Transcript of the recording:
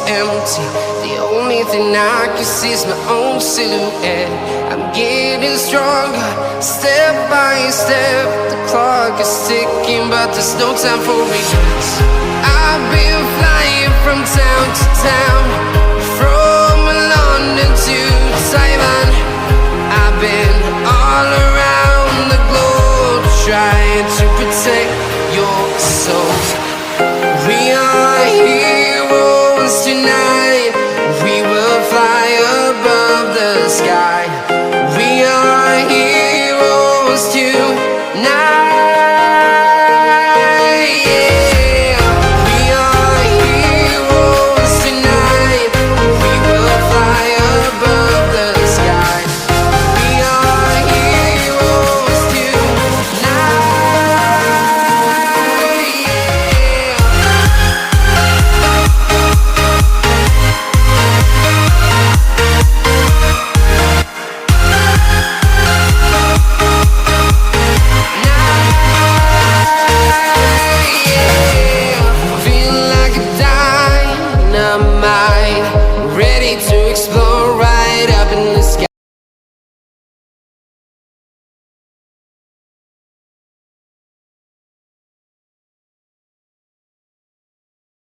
empty. The only thing I can see is my own silhouette. I'm getting stronger, step by step. The clock is ticking, but there's no time for regrets. I've been flying from town to town, from London to Taiwan.